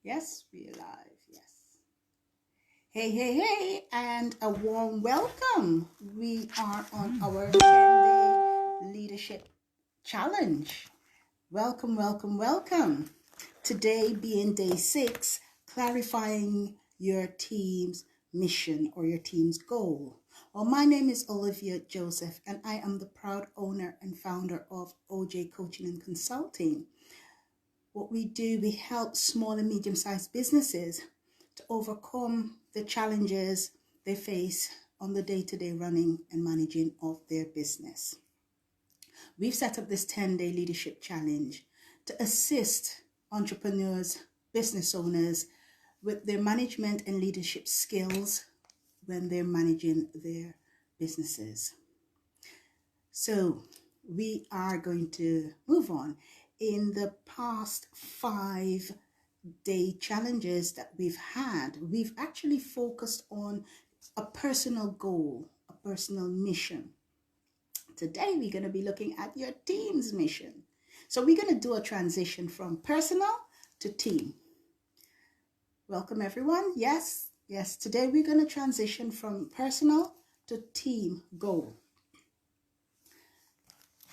Yes, we are live. Yes. Hey, hey, hey, and a warm welcome. We are on our 10-day leadership challenge. Welcome, welcome, welcome. Today being day 6, clarifying your team's mission or your team's goal. Well, my name is Olivia Joseph, and I am the proud owner and founder of OJ Coaching and Consulting. What we do, we help small and medium-sized businesses to overcome the challenges they face on the day-to-day running and managing of their business. We've set up this 10-day leadership challenge to assist entrepreneurs, business owners with their management and leadership skills when they're managing their businesses. So we are going to move on. In the past 5-day challenges that we've had, we've actually focused on a personal goal, a personal mission. Today, we're going to be looking at your team's mission. So we're going to do a transition from personal to team. Welcome, everyone. Yes, today we're going to transition from personal to team goal.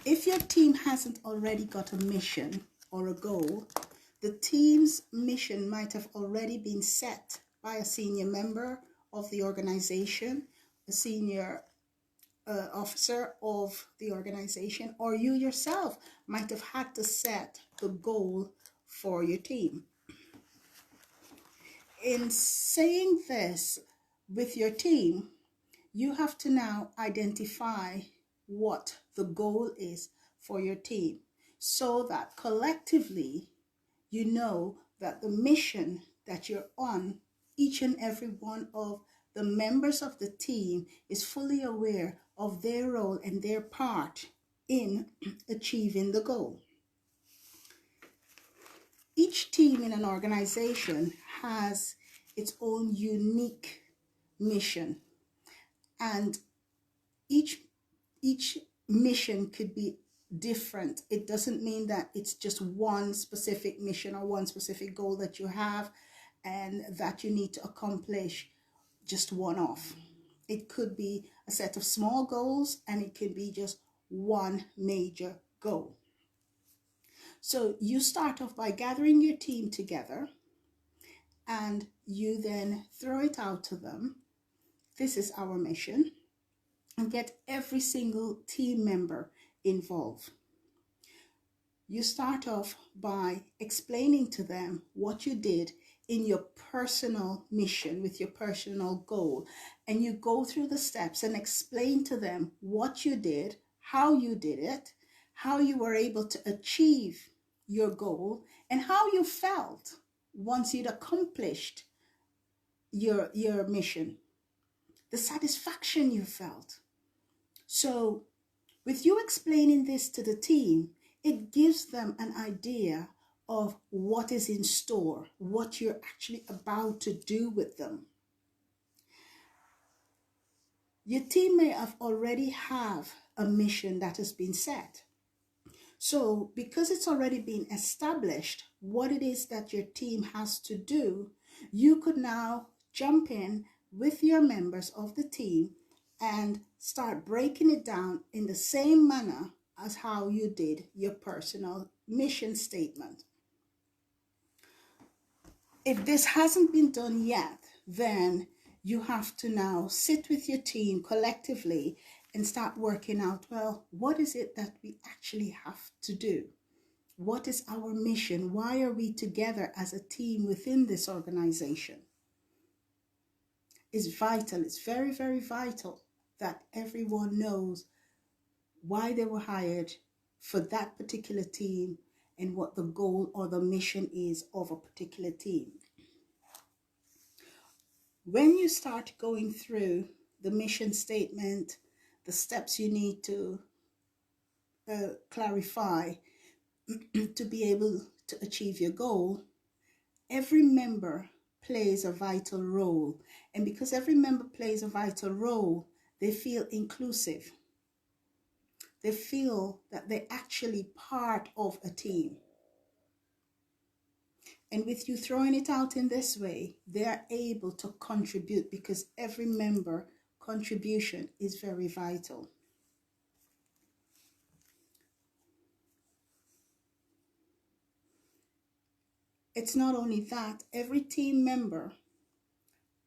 If your team hasn't already got a mission or a goal, the team's mission might have already been set by a senior member of the organization, a senior officer of the organization, or you yourself might have had to set the goal for your team. In saying this with your team, you have to now identify what the goal is for your team so that collectively you know that the mission that you're on, each and every one of the members of the team is fully aware of their role and their part in achieving the goal. Each team in an organization has its own unique mission, and each mission could be different. It doesn't mean that it's just one specific mission or one specific goal that you have and that you need to accomplish just one off. It could be a set of small goals, and it could be just one major goal. So you start off by gathering your team together, and you then throw it out to them. This is our mission, and get every single team member involved. You start off by explaining to them what you did in your personal mission with your personal goal, and you go through the steps and explain to them what you did, how you did it, how you were able to achieve your goal, and how you felt once you'd accomplished your mission, the satisfaction you felt. So with you explaining this to the team, it gives them an idea of what is in store, what you're actually about to do with them. Your team may have already have a mission that has been set. So because it's already been established what it is that your team has to do, you could now jump in with your members of the team and start breaking it down in the same manner as how you did your personal mission statement. If this hasn't been done yet, then you have to now sit with your team collectively and start working out, well, what is it that we actually have to do? What is our mission? Why are we together as a team within this organization? It's vital. It's very, very vital that everyone knows why they were hired for that particular team and what the goal or the mission is of a particular team. When you start going through the mission statement, the steps you need to clarify to be able to achieve your goal, every member plays a vital role. And because every member plays a vital role, they feel inclusive. They feel that they're actually part of a team. And with you throwing it out in this way, they are able to contribute because every member contribution is very vital. It's not only that, every team member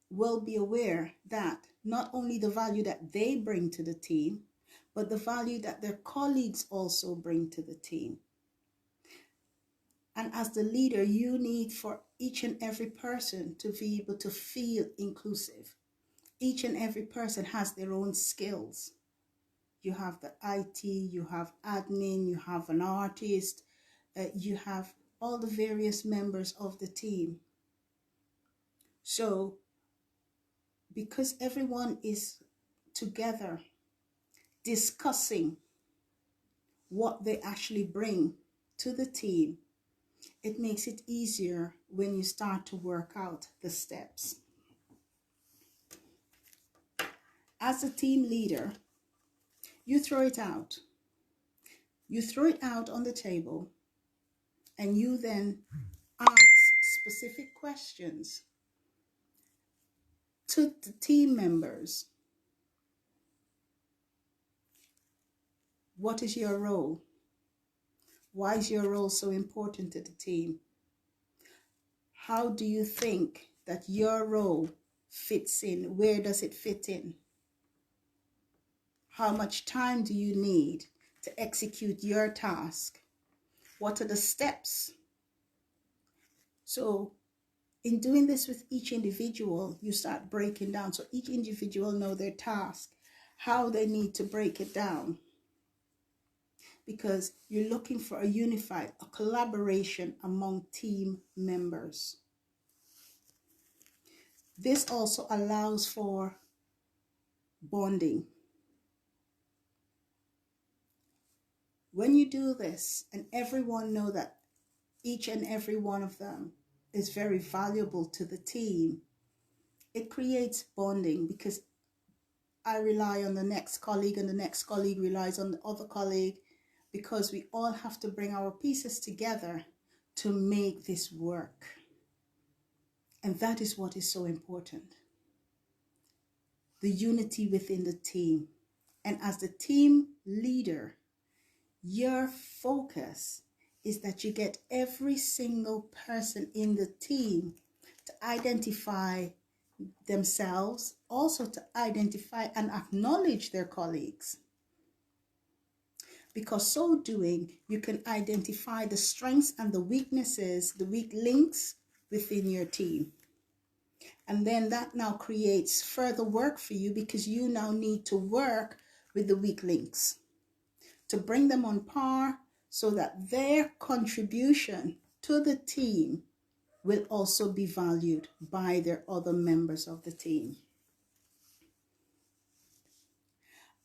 will be aware that not only the value that they bring to the team, but the value that their colleagues also bring to the team. And as the leader, you need for each and every person to be able to feel inclusive. Each and every person has their own skills. You have the IT, you have admin, you have an artist, you have all the various members of the team. So, because everyone is together discussing what they actually bring to the team, it makes it easier when you start to work out the steps. As a team leader, you throw it out. You throw it out on the table, and you then ask specific questions to the team members. What is your role? Why is your role so important to the team? How do you think that your role fits in? Where does it fit in? How much time do you need to execute your task? What are the steps? So in doing this with each individual, you start breaking down. So each individual know their task, how they need to break it down. Because you're looking for a collaboration among team members. This also allows for bonding. When you do this and everyone know that each and every one of them is very valuable to the team, it creates bonding because I rely on the next colleague and the next colleague relies on the other colleague, because we all have to bring our pieces together to make this work. And that is what is so important. The unity within the team. And as the team leader, your focus is that you get every single person in the team to identify themselves, also to identify and acknowledge their colleagues. Because so doing, you can identify the strengths and the weaknesses, the weak links within your team. And then that now creates further work for you, because you now need to work with the weak links to bring them on par so that their contribution to the team will also be valued by their other members of the team.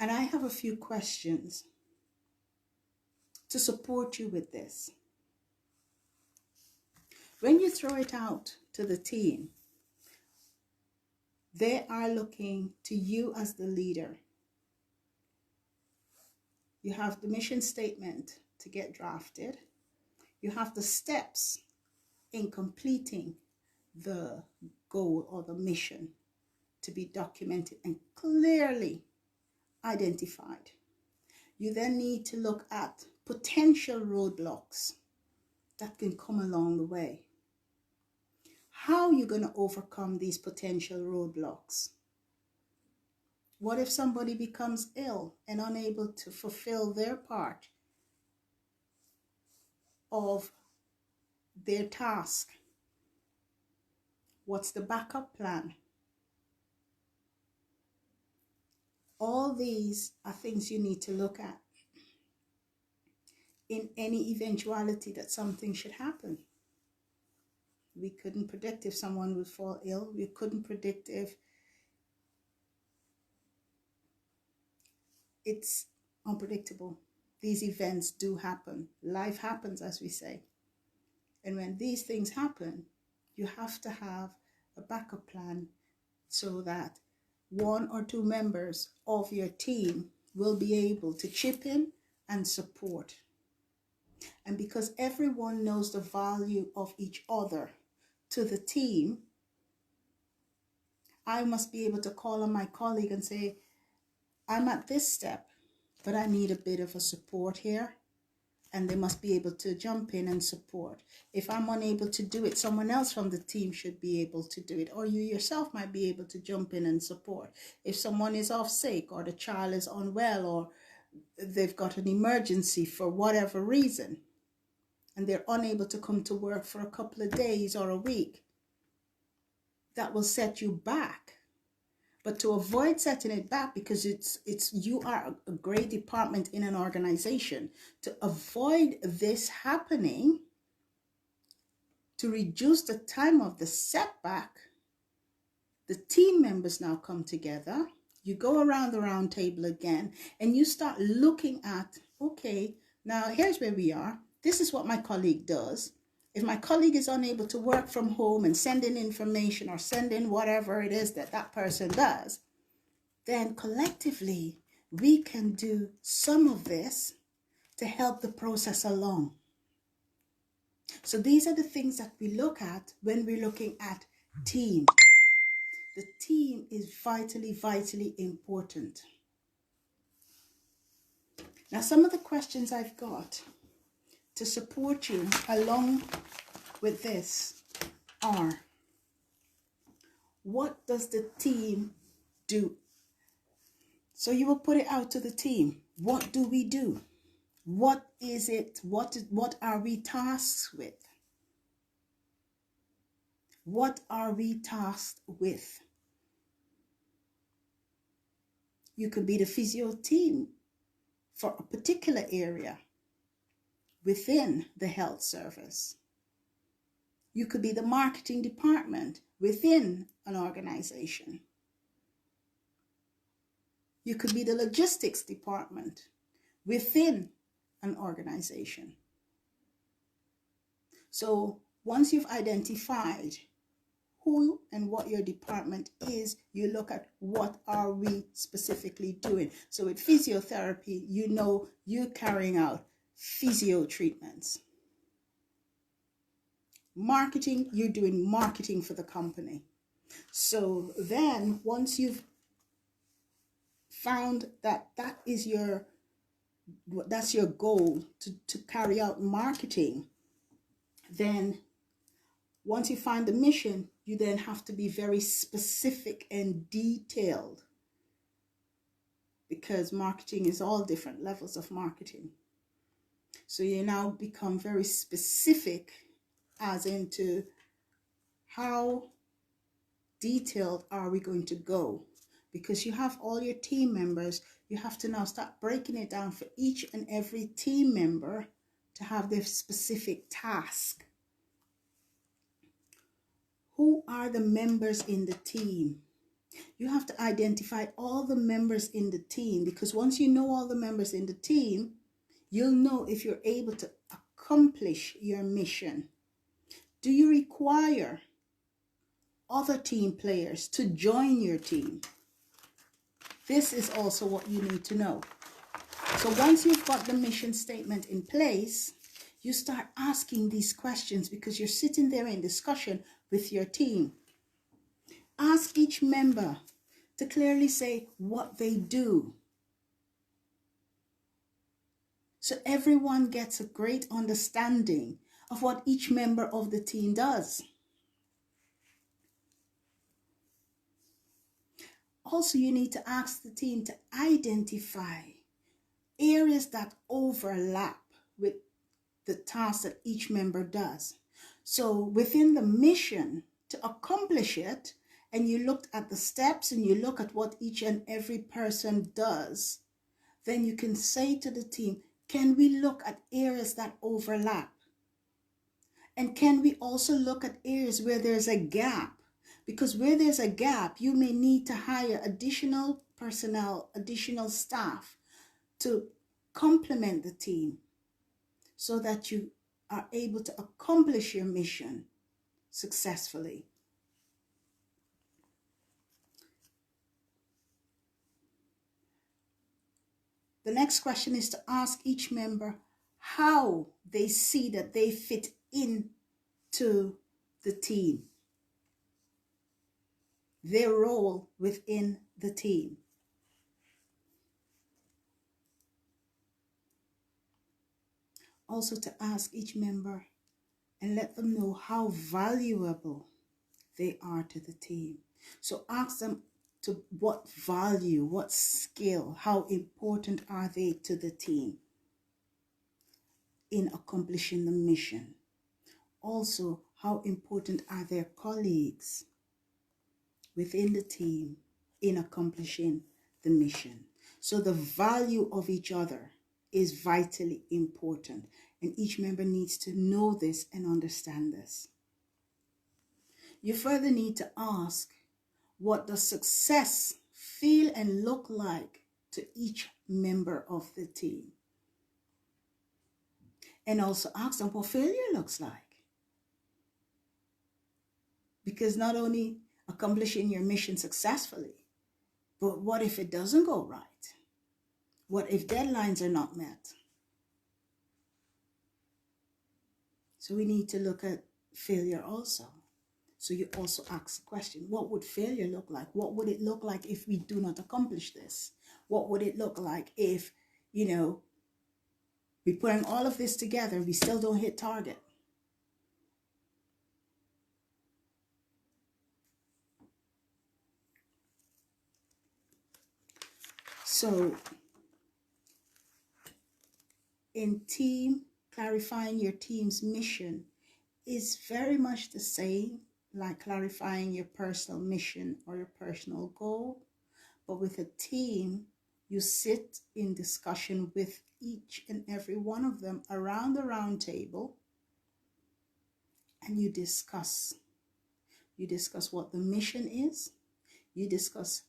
And I have a few questions to support you with this. When you throw it out to the team, they are looking to you as the leader. You have the mission statement to get drafted. You have the steps in completing the goal or the mission to be documented and clearly identified. You then need to look at potential roadblocks that can come along the way. How are you going to overcome these potential roadblocks? What if somebody becomes ill and unable to fulfill their part of their task? What's the backup plan? All these are things you need to look at in any eventuality that something should happen. We couldn't predict if someone would fall ill. We couldn't predict if it's unpredictable. These events do happen. Life happens, as we say. And when these things happen, you have to have a backup plan so that one or two members of your team will be able to chip in and support. And because everyone knows the value of each other to the team, I must be able to call on my colleague and say, I'm at this step, but I need a bit of a support here. And they must be able to jump in and support. If I'm unable to do it, someone else from the team should be able to do it, or you yourself might be able to jump in and support. If someone is off sick, or the child is unwell, or they've got an emergency for whatever reason, and they're unable to come to work for a couple of days or a week, that will set you back. But to avoid setting it back, because you are a great department in an organization, to avoid this happening, to reduce the time of the setback, the team members now come together. You go around the round table again, and you start looking at, okay, now here's where we are. This is what my colleague does. If my colleague is unable to work from home and send in information or send in whatever it is that that person does, then collectively we can do some of this to help the process along. So these are the things that we look at when we're looking at team. The team is vitally, vitally important. Now, some of the questions I've got to support you along with this are, what does the team do? So you will put it out to the team. What do we do? What is it? What are we tasked with? What are we tasked with? You could be the physio team for a particular area within the health service. You could be the marketing department within an organization. You could be the logistics department within an organization. So once you've identified who and what your department is, you look at what are we specifically doing. So with physiotherapy, you know you're carrying out physio treatments. Marketing, you're doing marketing for the company. So then once you've found that that's your goal, to carry out marketing, then once you find the mission, you then have to be very specific and detailed, because marketing is all different levels of marketing. So you now become very specific as into how detailed are we going to go. Because you have all your team members, you have to now start breaking it down for each and every team member to have their specific task. Who are the members in the team? You have to identify all the members in the team, because once you know all the members in the team, you'll know if you're able to accomplish your mission. Do you require other team players to join your team? This is also what you need to know. So once you've got the mission statement in place, you start asking these questions, because you're sitting there in discussion with your team. Ask each member to clearly say what they do, so everyone gets a great understanding of what each member of the team does. Also, you need to ask the team to identify areas that overlap with the tasks that each member does. So within the mission, to accomplish it, and you looked at the steps and you look at what each and every person does, then you can say to the team, can we look at areas that overlap? And can we also look at areas where there's a gap? Because where there's a gap, you may need to hire additional personnel, additional staff to complement the team, so that you are able to accomplish your mission successfully. The next question is to ask each member, how they see that they fit into the team, their role within the team. Also to ask each member and let them know how valuable they are to the team. So ask them to what value, what skill, how important are they to the team in accomplishing the mission. Also, how important are their colleagues within the team in accomplishing the mission. So the value of each other is vitally important, and each member needs to know this and understand this. You further need to ask, what does success feel and look like to each member of the team? And also ask them what failure looks like. Because not only accomplishing your mission successfully, but what if it doesn't go right? What if deadlines are not met? So we need to look at failure also. So you also ask the question, what would failure look like? What would it look like if we do not accomplish this? What would it look like if, we putting all of this together, we still don't hit target? So in team, clarifying your team's mission is very much the same like clarifying your personal mission or your personal goal. But with a team, you sit in discussion with each and every one of them around the round table, and you discuss. You discuss what the mission is. You discuss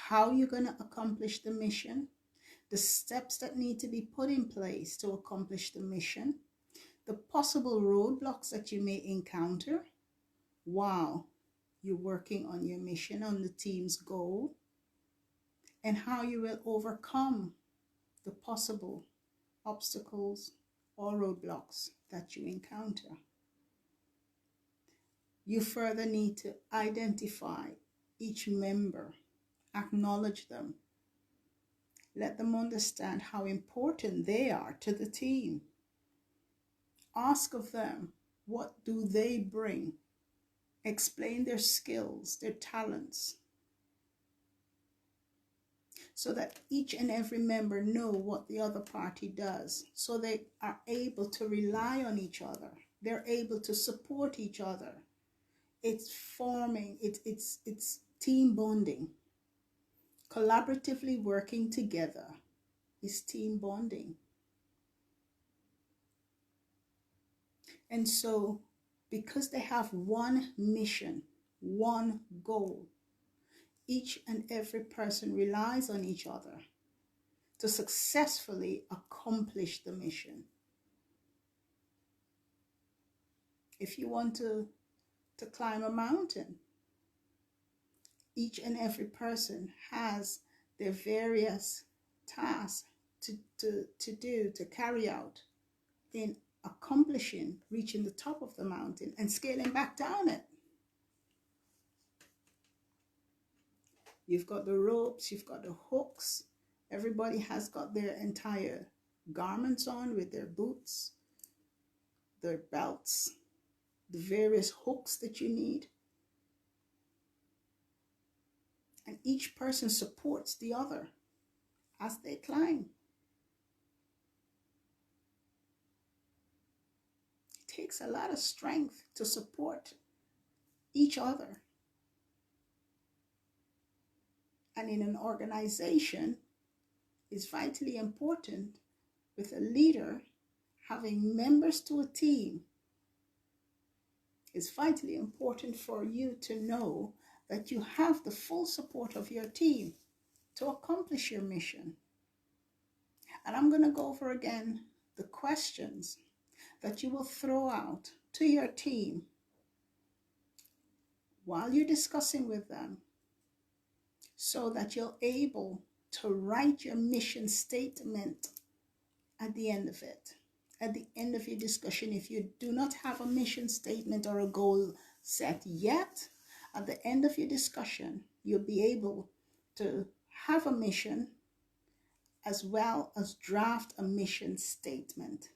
how you're going to accomplish the mission, the steps that need to be put in place to accomplish the mission, the possible roadblocks that you may encounter while you're working on your mission, on the team's goal, and how you will overcome the possible obstacles or roadblocks that you encounter. You further need to identify each member, acknowledge them, let them understand how important they are to the team. Ask of them, what do they bring? Explain their skills, their talents, so that each and every member know what the other party does, so they are able to rely on each other. They're able to support each other. It's forming, it's team bonding. Collaboratively working together is team bonding. And so, because they have one mission, one goal, each and every person relies on each other to successfully accomplish the mission. If you want to climb a mountain, each and every person has their various tasks to carry out in accomplishing, reaching the top of the mountain and scaling back down it. You've got the ropes, you've got the hooks. Everybody has got their entire garments on with their boots, their belts, the various hooks that you need. And each person supports the other as they climb. It takes a lot of strength to support each other. And in an organization, it's vitally important with a leader having members to a team. It's vitally important for you to know that you have the full support of your team to accomplish your mission. And I'm going to go over again the questions that you will throw out to your team while you're discussing with them, so that you're able to write your mission statement at the end of it. at the end of your discussion, if you do not have a mission statement or a goal set yet, at the end of your discussion, you'll be able to have a mission as well as draft a mission statement.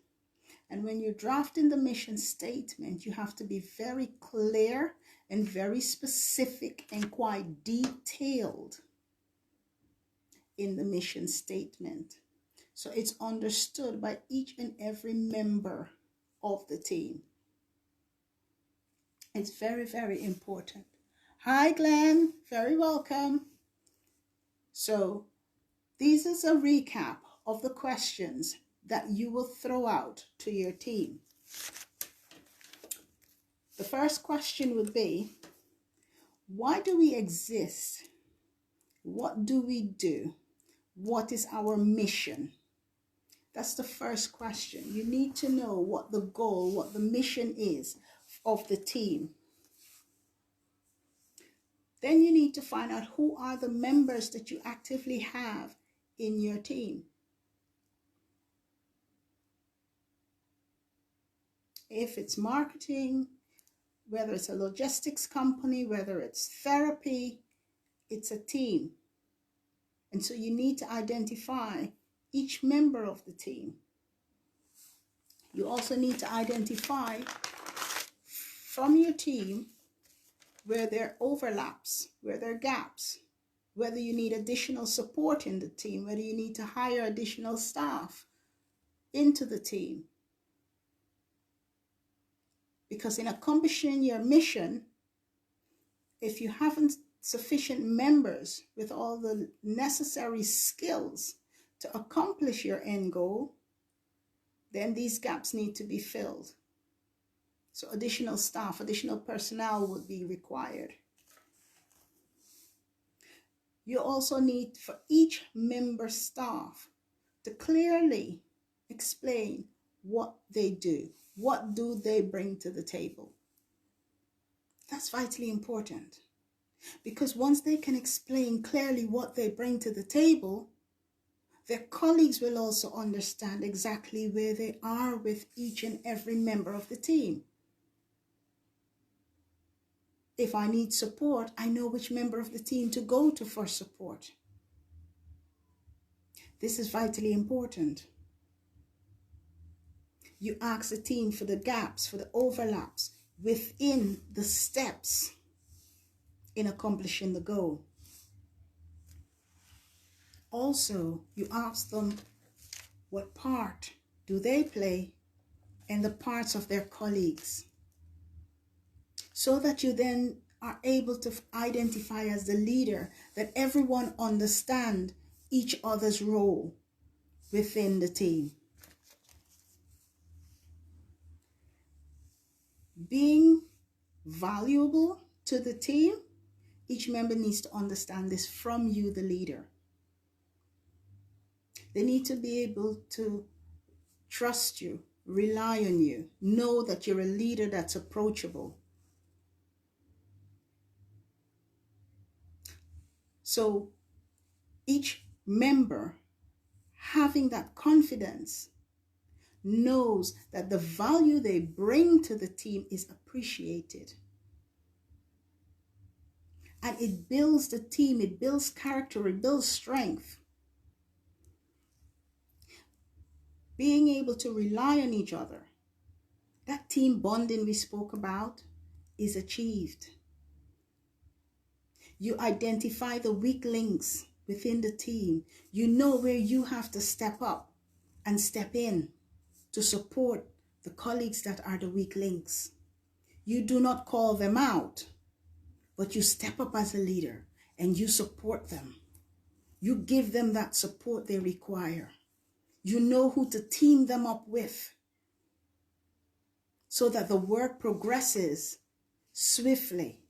And when you're drafting the mission statement, you have to be very clear and very specific and quite detailed in the mission statement, so it's understood by each and every member of the team. It's very, very important. Hi, Glenn. Very welcome. So this is a recap of the questions that you will throw out to your team. The first question would be, why do we exist? What do we do? What is our mission? That's the first question. You need to know what the goal, what the mission is of the team. Then you need to find out who are the members that you actively have in your team. If it's marketing, whether it's a logistics company, whether it's therapy, it's a team. And so you need to identify each member of the team. You also need to identify from your team where there are overlaps, where there are gaps, whether you need additional support in the team, whether you need to hire additional staff into the team. Because in accomplishing your mission, if you haven't sufficient members with all the necessary skills to accomplish your end goal, then these gaps need to be filled. So additional staff, additional personnel would be required. You also need for each member staff to clearly explain what they do. What do they bring to the table? That's vitally important, because once they can explain clearly what they bring to the table, their colleagues will also understand exactly where they are with each and every member of the team. If I need support, I know which member of the team to go to for support. This is vitally important. You ask the team for the gaps, for the overlaps within the steps in accomplishing the goal. Also, you ask them what part do they play in the parts of their colleagues, so that you then are able to identify as the leader that everyone understand each other's role within the team. Being valuable to the team, each member needs to understand this from you, the leader. They need to be able to trust you, rely on you, know that you're a leader that's approachable. So each member having that confidence knows that the value they bring to the team is appreciated. And it builds the team, it builds character, it builds strength. Being able to rely on each other, that team bonding we spoke about, is achieved. You identify the weak links within the team. You know where you have to step up and step in to support the colleagues that are the weak links. You do not call them out, but you step up as a leader and you support them. You give them that support they require. You know who to team them up with so that the work progresses swiftly.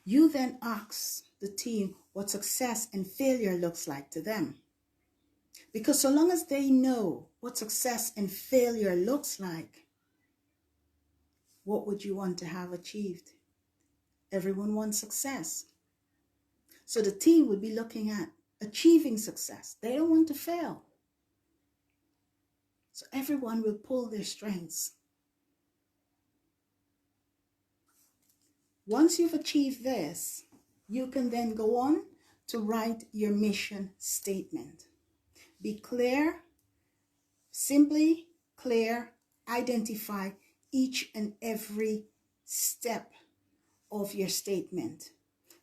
You then ask the team what success and failure looks like to them. Because so long as they know what success and failure looks like, what would you want to have achieved? Everyone wants success. So the team would be looking at achieving success. They don't want to fail. So everyone will pull their strengths. Once you've achieved this, you can then go on to write your mission statement. Be clear, simply clear, identify each and every step of your statement.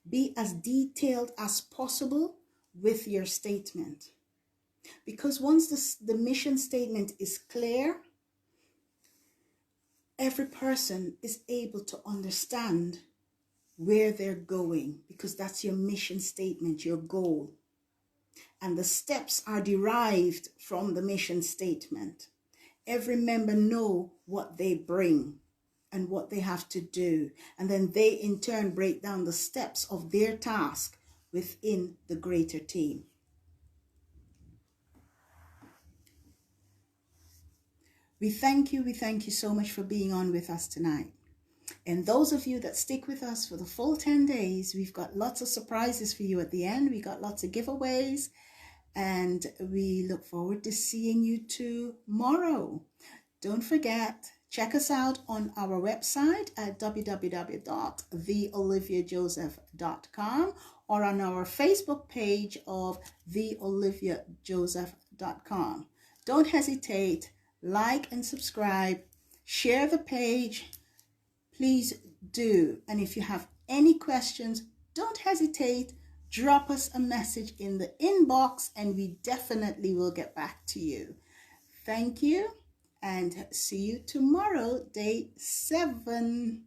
Be as detailed as possible with your statement. Because once the mission statement is clear, every person is able to understand where they're going, because that's your mission statement, your goal. And the steps are derived from the mission statement. Every member know what they bring and what they have to do. And then they in turn break down the steps of their task within the greater team. We thank you so much for being on with us tonight. And those of you that stick with us for the full 10 days, we've got lots of surprises for you at the end. We got lots of giveaways, and we look forward to seeing you tomorrow. Don't forget, check us out on our website at www.theoliviajoseph.com or on our Facebook page of theoliviajoseph.com. Don't hesitate, like and subscribe, share the page. Please do. And if you have any questions, don't hesitate. Drop us a message in the inbox and we definitely will get back to you. Thank you and see you tomorrow, day 7.